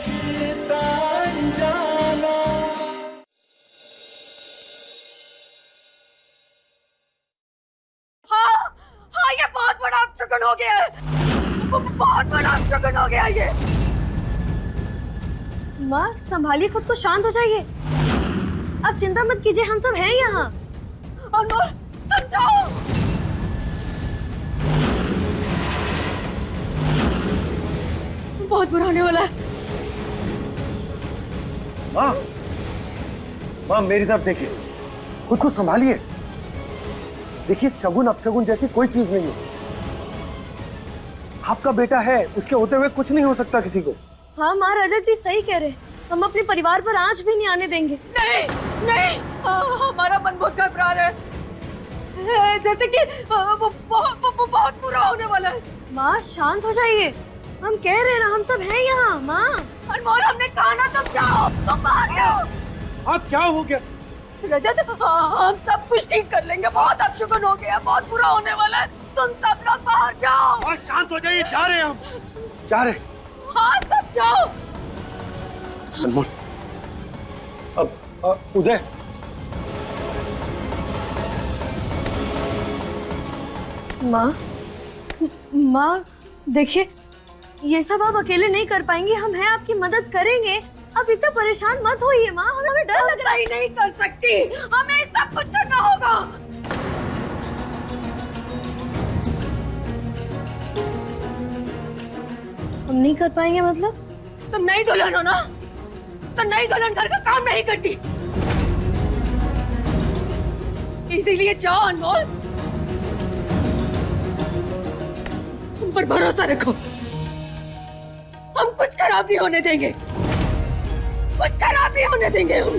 रिश्ता अनजाना। हाँ, ये बहुत बड़ा अपशगुन हो गया है, बहुत बड़ा अपशगुन हो गया ये। माँ संभालिए खुद को, शांत हो जाइए। अब चिंता मत कीजिए, हम सब हैं यहाँ। अनमोल तुम जाओ। बहुत बुरा होने वाला है। माँ, माँ मेरी तरफ देखिए, खुद को संभालिए। देखिए शगुन अपशगुन जैसी कोई चीज नहीं है। आपका बेटा है, उसके होते हुए कुछ नहीं हो सकता किसी को। हाँ माँ, रजत जी सही कह रहे हैं, हम अपने परिवार पर आंच भी नहीं आने देंगे। नहीं नहीं, हमारा मन बहुत घबरा रहा है, जैसे कि बहुत बुरा होने वाला है। माँ शांत हो जाइए, हम कह रहे हैं ना, हम सब हैं यहाँ। माँ अनमोल, हमने कहा ना तुम जाओ, तुम बाहर जाओ। आप क्या हो गया? रजत हम सब कुछ ठीक कर लेंगे, बहुत अपशगुन हो गया, बहुत बुरा होने वाला है, तुम सब लोग बाहर जाओ। आप शांत हो जाइए, जा रहे हैं हम, जा रहे। हाँ सब जाओ। अनमोल, अब उदय, माँ देखिए, ये सब आप अकेले नहीं कर पाएंगे, हम हैं, आपकी मदद करेंगे। अब इतना परेशान मत होइए माँ, हमें डर लग रहा है। नहीं कर सकती, हमें सब कुछ करना होगा। हम नहीं कर पाएंगे मतलब? तुम नई दुल्हन हो ना, तो नई दुल्हन घर का काम नहीं करती, इसीलिए जाओ अनमोल, तुम पर भरोसा रखो, हम कुछ खराब नहीं होने देंगे, कुछ खराब नहीं होने देंगे हम।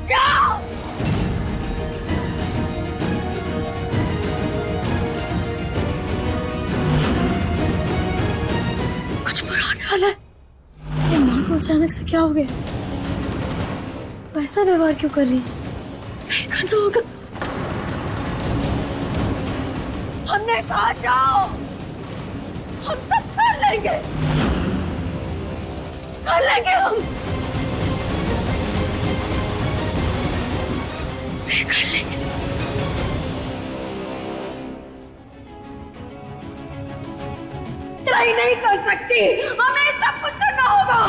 जाओ। कुछ बुरा होने वाला है। ये माँ को अचानक से क्या हो गया? वैसा व्यवहार क्यों कर रही? सही करना होगा। हमने कहा जाओ, हम सब कर लेंगे हम, सही कर लेंगे। ट्राई नहीं कर सकती, हमें सब कुछ करना होगा,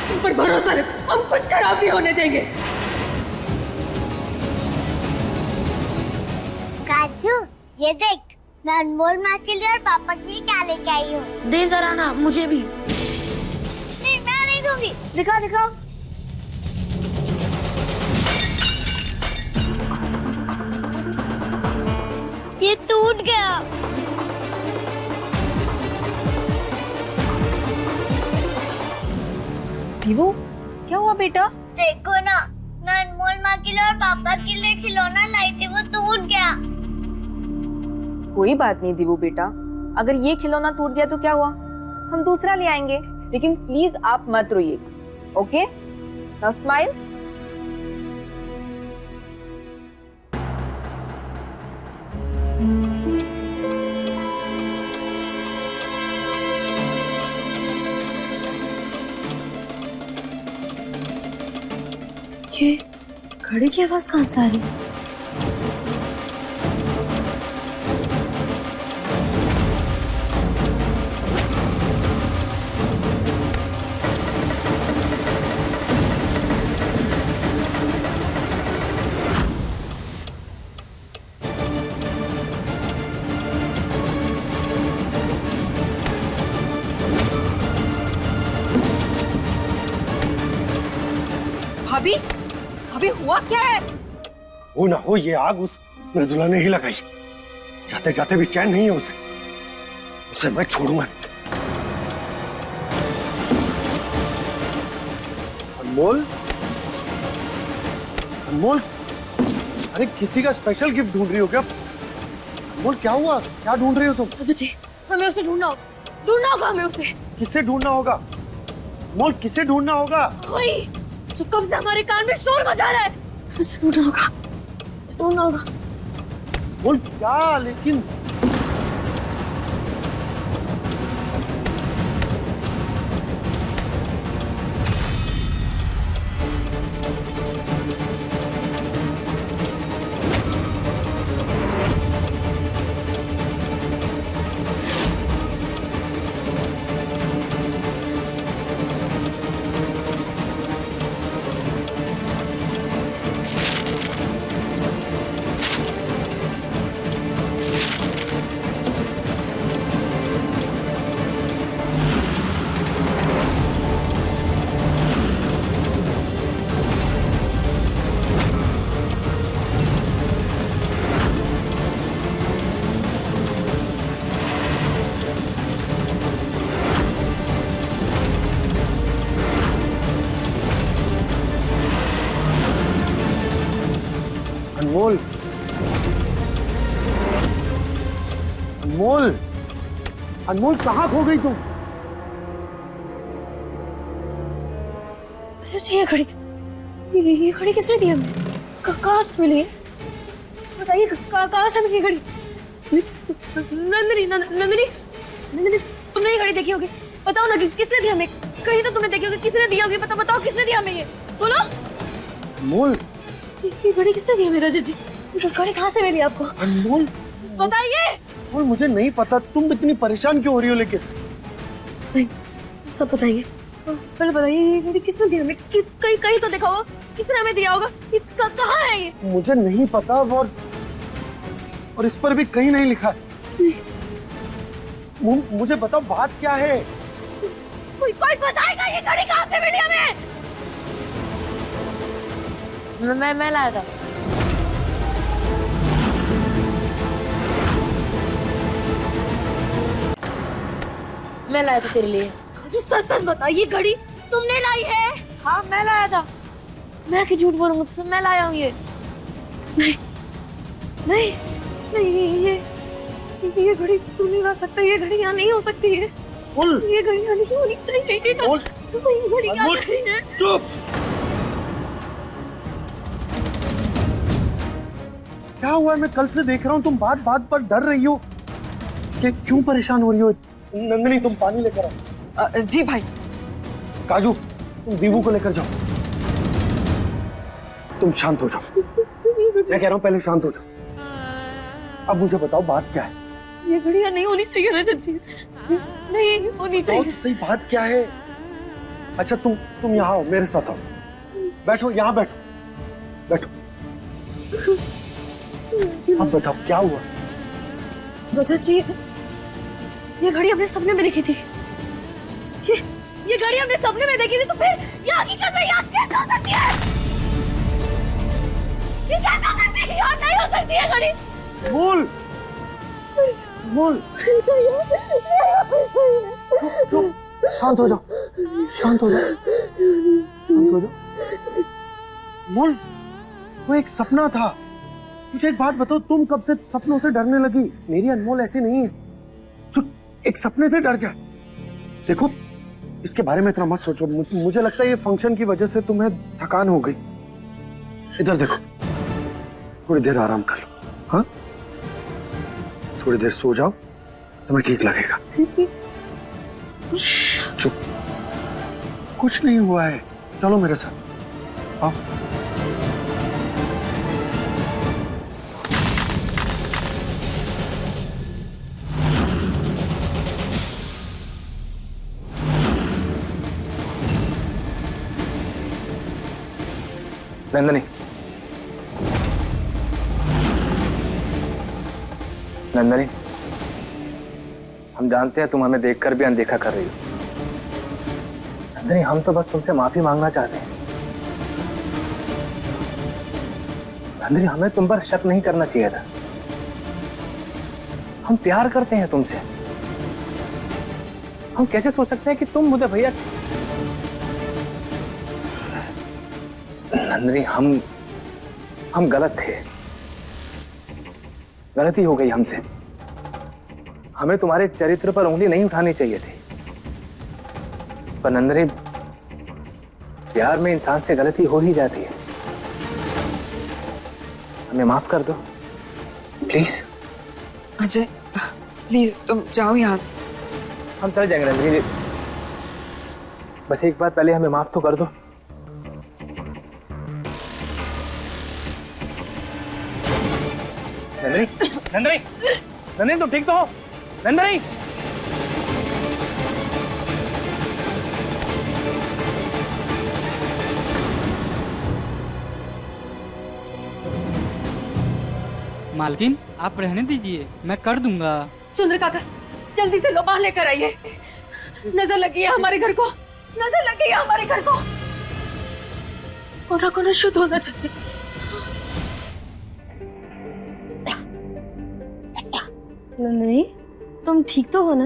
तुम पर भरोसा रखो, हम कुछ खराब नहीं होने देंगे। काजू, ये देख, मैं अनमोल माँ के लिए और पापा के लिए क्या लेके आई हूँ। दे जरा ना, मुझे भी। नहीं, मैं नहीं दूंगी। दिखा दिखा। ये टूट गया। दीवू, क्या हुआ बेटा? देखो ना, मैं अनमोल माँ के लिए और पापा के लिए खिलौना लाई थी, वो टूट गया। कोई बात नहीं दीवू बेटा, अगर ये खिलौना टूट गया तो क्या हुआ, हम दूसरा ले आएंगे, लेकिन प्लीज आप मत रोइए, ओके? Now smile. ये घड़ी की आवाज कहाँ से आ रही है? भाभी, भाभी हुआ क्या है? हो ना हो, ये आग उस मृदुला ने ही लगाई। जाते जाते भी चैन नहीं है उसे मैं छोड़ूंगा नहीं। अनमोल, अनमोल, अरे किसी का स्पेशल गिफ्ट ढूंढ रही हो क्या? अनमोल क्या हुआ, क्या ढूंढ रही हो तुम? राजू जी, हमें उसे ढूंढना होगा हमें उसे। किसे ढूंढना होगा? अनमोल किसे ढूंढना होगा? वही जो कब से हमारे कान में शोर मचा रहा है, उसे ढूंढना होगा। बोल क्या? लेकिन अनमोल कहाँ खो गई तुम? ये घड़ी, ये घड़ी किसने दी हमें? कहाँ से मिली है? बताइए कहाँ से मिली घड़ी? नंदिनी नंदिनी नंदिनी, तुमने ये घड़ी देखी होगी, बताओ ना कि किसने दी हमें? कहीं तो तुमने देखी होगी, किसने दी होगी? बताओ किसने दी हमें ये, बोलो। अनमोल, ये घड़ी किसने दी हमें रजत जी? ये घड़ी कहाँ से मिली आपको? अनमोल, बताइए। अनमोल मुझे नहीं पता, तुम इतनी परेशान क्यों हो रही हो? लेकिन नहीं, सब बताइए, पहले बताइए ये घड़ी किसने दी हमें? कहीं कहीं तो देखा होगा, किसने हमें दिया होगा? कहाँ है ये? मुझे नहीं पता, और इस पर भी कहीं नहीं लिखा है। मुझे बताओ बात क्या है? कोई बताएगा ये घड़ी कहाँ से मिली हमें? मैं लाया था। मैं लाया था तेरे लिए। जी सच बता, ये घड़ी तुमने लाई है? हाँ मैं लाया था। मैं क्यों झूठ बोलूंगा तुझसे? मैं लाया हूँ ये। नहीं नहीं नहीं, ये घड़ी तू नहीं ला सकता। ये घड़ी यहाँ नहीं हो सकती है। ये घड़ी यहाँ नहीं होनी चाहिए। ये घड़ी यहाँ नहीं है। चुप! क्या हुआ? मैं कल से देख रहा हूँ तुम बात बात पर डर रही हो। क्यों परेशान हो रही हो? नंदिनी तुम पानी लेकर आओ। जी भाई। काजू तुम दीवू को लेकर जाओ। तुम शांत हो जाओ, मैं कह रहा हूँ पहले शांत हो जाओ। अब मुझे बताओ बात क्या है? ये घड़ियां नहीं होनी चाहिए रजत जी, नहीं होनी चाहिए। बहुत सही, बात क्या है? अच्छा तुम यहाँ आओ, मेरे साथ आओ। बैठो, यहाँ बैठो। अब बताओ क्या हुआ? रजत जी, ये घड़ी अपने सपने में देखी थी। ये घड़ी हमने सपने में देखी थी, तो फिर ये हकीकत में याद कैसे हो सकती है? ये कैसे हो सकती है? याद नहीं हो सकती है घड़ी। बोल। चुप, शांत हो जाओ। बोल, वो एक सपना था। मुझे एक बात बताओ, तुम कब से सपनों से डरने लगी? मेरी अनमोल ऐसी नहीं है जो एक सपने से डर जाए। देखो, इसके बारे में इतना मत सोचो। मुझे लगता है ये फंक्शन की वजह से तुम्हें थकान हो गई। इधर देखो, थोड़ी देर आराम कर लो। हाँ, थोड़ी देर सो जाओ, तुम्हें ठीक लगेगा। चुप, कुछ नहीं हुआ है। चलो मेरे साथ आओ। नंदिनी, हम जानते हैं तुम हमें देखकर भी अनदेखा कर रही हो। नंदिनी, हम तो बस तुमसे माफी मांगना चाहते हैं। नंदिनी, हमें तुम पर शक नहीं करना चाहिए था। हम प्यार करते हैं तुमसे। हम कैसे सोच सकते हैं कि तुम मुझे भैया। नंदिनी, हम गलत थे। गलती हो गई हमसे। हमें तुम्हारे चरित्र पर उंगली नहीं उठानी चाहिए थी। पर नंदिनी, प्यार में इंसान से गलती हो ही जाती है। हमें माफ कर दो प्लीज। अजय प्लीज तुम जाओ यहाँ से। हम चले जाएंगे नंदिनी, बस एक बार पहले हमें माफ तो कर दो। नंदिनी तुम ठीक तो हो? नंदिनी, मालकिन आप रहने दीजिए, मैं कर दूंगा। सुंदर काका, जल्दी से लोबान लेकर आइए। नजर लगी है हमारे घर को, नजर लगी है हमारे घर को। कोना कोना शुद्ध होना चाहिए। नंदिनी, तुम ठीक तो हो ना?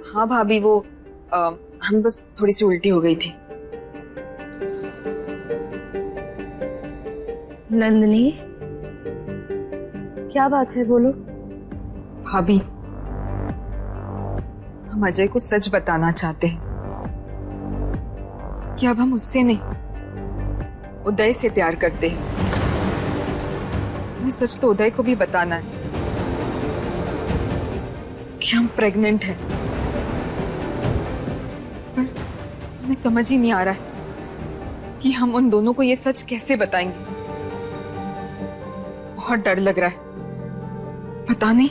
हाँ भाभी, वो हम बस थोड़ी सी उल्टी हो गई थी। नंदिनी, क्या बात है, बोलो। भाभी, हम अजय को सच बताना चाहते हैं कि अब हम उससे नहीं, उदय से प्यार करते हैं। हमें सच तो उदय को भी बताना है कि हम प्रेग्नेंट हैं। पर हमें समझ ही नहीं आ रहा है कि हम उन दोनों को ये सच कैसे बताएंगे। बहुत डर लग रहा है, पता नहीं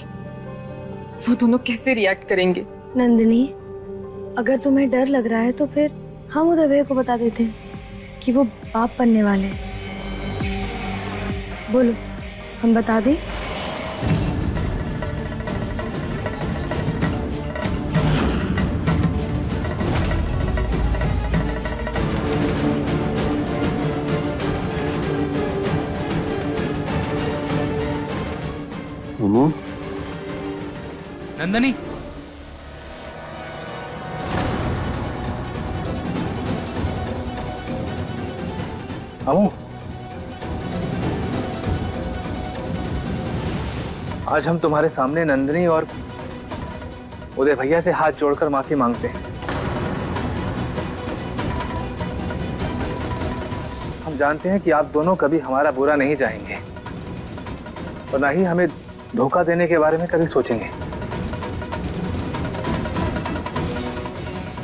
वो दोनों कैसे रिएक्ट करेंगे। नंदिनी, अगर तुम्हें डर लग रहा है तो फिर हम उदय भैया को बता देते हैं कि वो बाप बनने वाले हैं। बोलो, हम बता दें? नंदनी, अमू, आज हम तुम्हारे सामने नंदनी और उदय भैया से हाथ जोड़कर माफी मांगते हैं। हम जानते हैं कि आप दोनों कभी हमारा बुरा नहीं चाहेंगे और ना ही हमें धोखा देने के बारे में कभी सोचेंगे।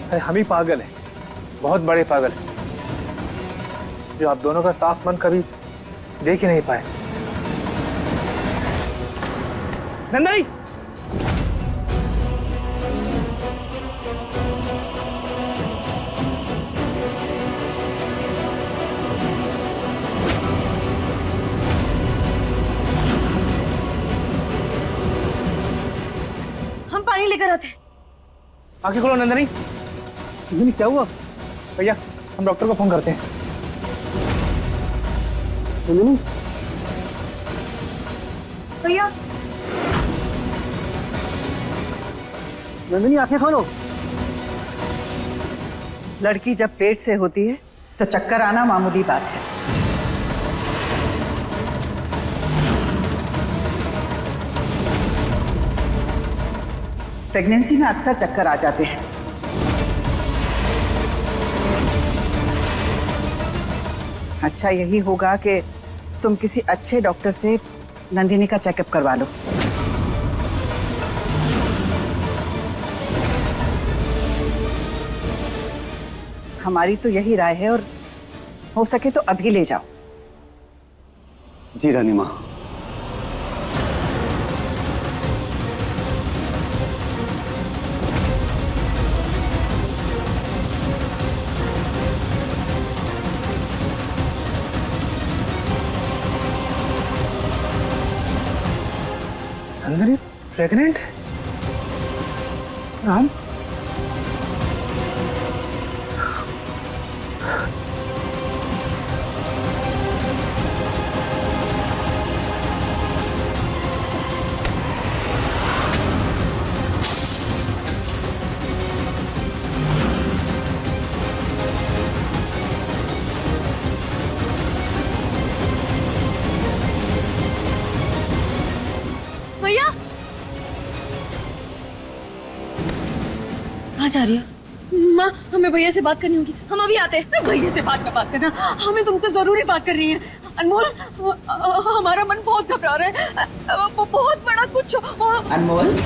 अरे हम ही पागल हैं, बहुत बड़े पागल हैं, जो आप दोनों का साफ मन कभी देख ही नहीं पाए। नंदनी, हम पानी लेकर आते हैं। आंखें खोलो नंदनी। नंदनी, क्या हुआ? भैया, हम डॉक्टर को फोन करते हैं। नंदनी, भैया, नंदिनी आंखें खोलो। लड़की जब पेट से होती है तो चक्कर आना मामूली बात है। प्रेगनेंसी में अक्सर चक्कर आ जाते हैं। अच्छा यही होगा कि तुम किसी अच्छे डॉक्टर से नंदिनी का चेकअप करवा लो। हमारी तो यही राय है और हो सके तो अभी ले जाओ। जी रानी माँ। नंदनी प्रेग्नेंट है? राम, भैया, कहाँ जा रही है? माँ, हमें भैया से बात करनी होगी। हम अभी आते हैं। भैया से बात करना, हमें तुमसे जरूरी बात करनी है। अनमोल, हमारा मन बहुत घबरा रहा है। बहुत बड़ा कुछ। अनमोल,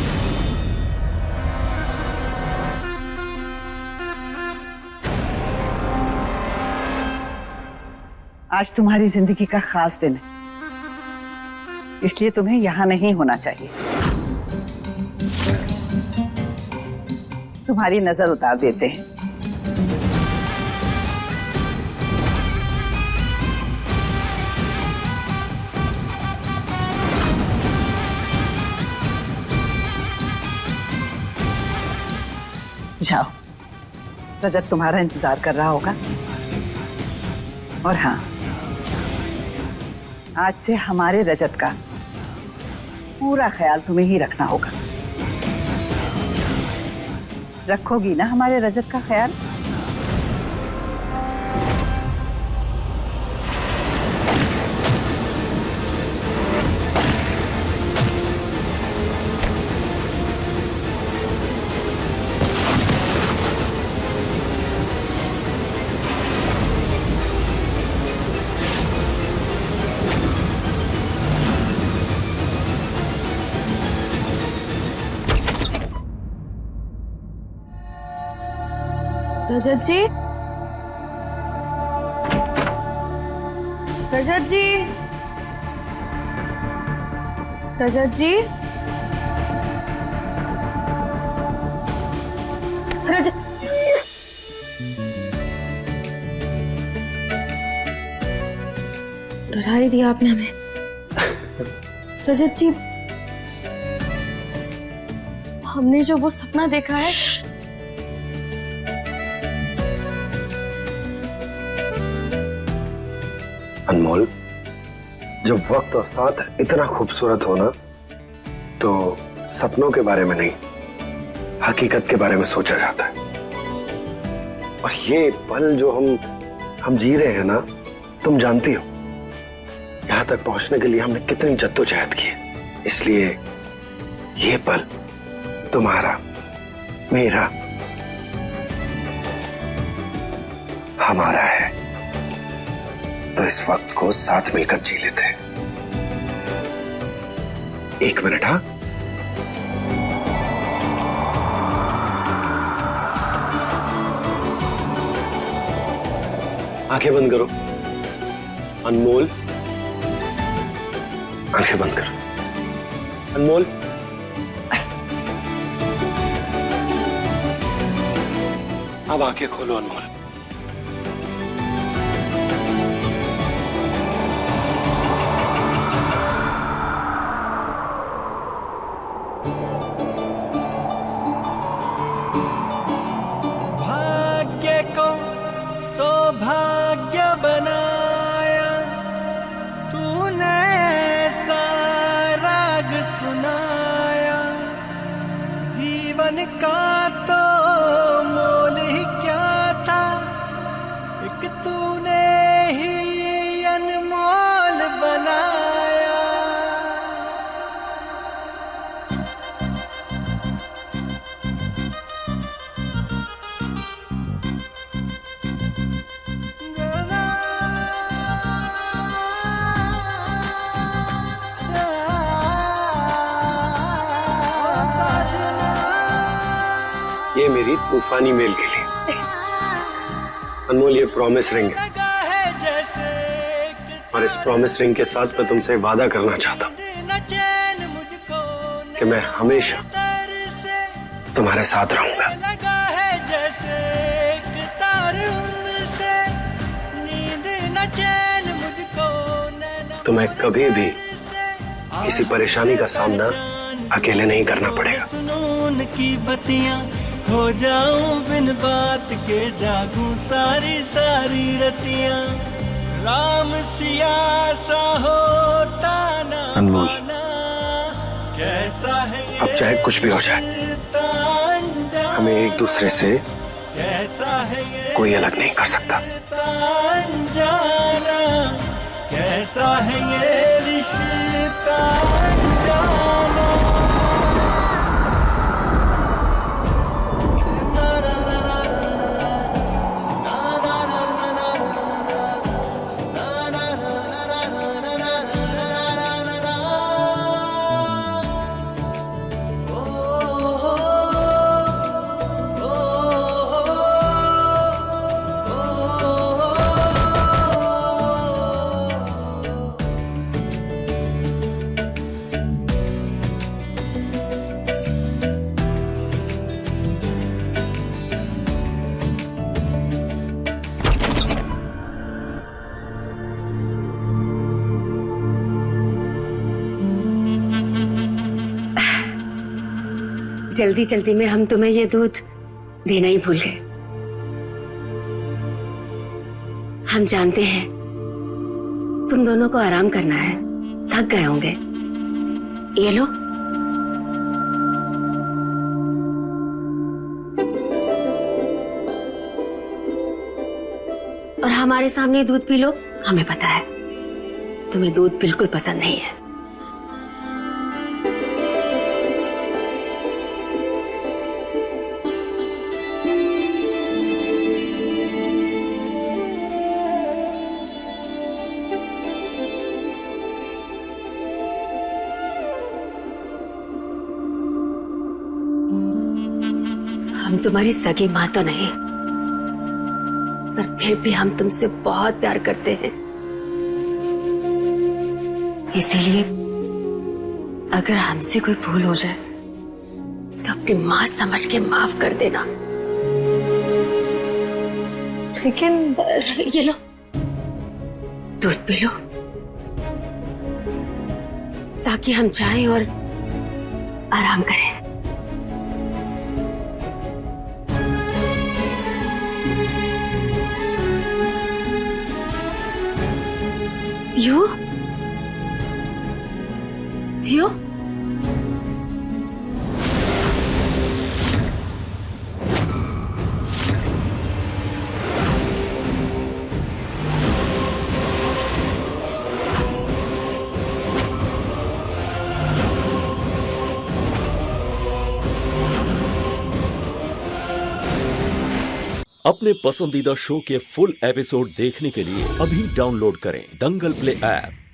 आज तुम्हारी जिंदगी का खास दिन है, इसलिए तुम्हें यहां नहीं होना चाहिए। तुम्हारी नजर उतार देते हैं। जाओ, रजत तुम्हारा इंतजार कर रहा होगा। और हाँ, आज से हमारे रजत का पूरा ख्याल तुम्हें ही रखना होगा। रखोगी ना हमारे रजत का ख्याल? रजत जी, रजत जी, रजत जी, रजत, डरा ही दिया आपने हमें। रजत जी, हमने जो वो सपना देखा है, अनमोल, जब वक्त और साथ इतना खूबसूरत हो ना, तो सपनों के बारे में नहीं, हकीकत के बारे में सोचा जाता है। और ये पल जो हम जी रहे हैं ना, तुम जानती हो यहां तक पहुंचने के लिए हमने कितनी जद्दोजहद की है। इसलिए ये पल तुम्हारा, मेरा, हमारा है। तो इस वक्त को साथ मिलकर जी लेते हैं। एक मिनट, हाँ? आंखें बंद करो। अनमोल, आंखें बंद करो। अनमोल, अब आंखें खोलो। अनमोल, भाग्य को सौभाग्य बनाया तूने, ऐसा राग सुनाया, जीवन का तो मोल ही क्या था, एक तूने ही अनमोल बनाया। ये मेरी तूफानी मेल के लिए। अनमोल, ये प्रॉमिस रिंग है, और इस प्रॉमिस रिंग के साथ मैं तुमसे वादा करना चाहता हूँ कि मैं हमेशा तुम्हारे साथ रहूंगा। तुम्हें कभी भी किसी परेशानी का सामना अकेले नहीं करना पड़ेगा। सुनून की बत्तियां हो जाऊं, बिन बात के जागूं सारी सारी रतियां, राम सिया सा होता ना अनमोल, कैसा है अब चाहे कुछ भी हो जाए, हमें एक दूसरे से कोई अलग नहीं कर सकता। कैसा है ये रिश्ता अनजाना। जल्दी जल्दी में हम तुम्हें ये दूध देना ही भूल गए। हम जानते हैं तुम दोनों को आराम करना है, थक गए होंगे। ये लो। और हमारे सामने दूध पी लो। हमें पता है तुम्हें दूध बिल्कुल पसंद नहीं है। हम तुम्हारी सगी माँ तो नहीं, पर फिर भी हम तुमसे बहुत प्यार करते हैं। इसीलिए अगर हमसे कोई भूल हो जाए तो अपनी माँ समझ के माफ कर देना। लेकिन ये लो, दूध पी लो ताकि हम जाएं और आराम करें। यो थियो, अपने पसंदीदा शो के फुल एपिसोड देखने के लिए अभी डाउनलोड करें दंगल प्ले ऐप।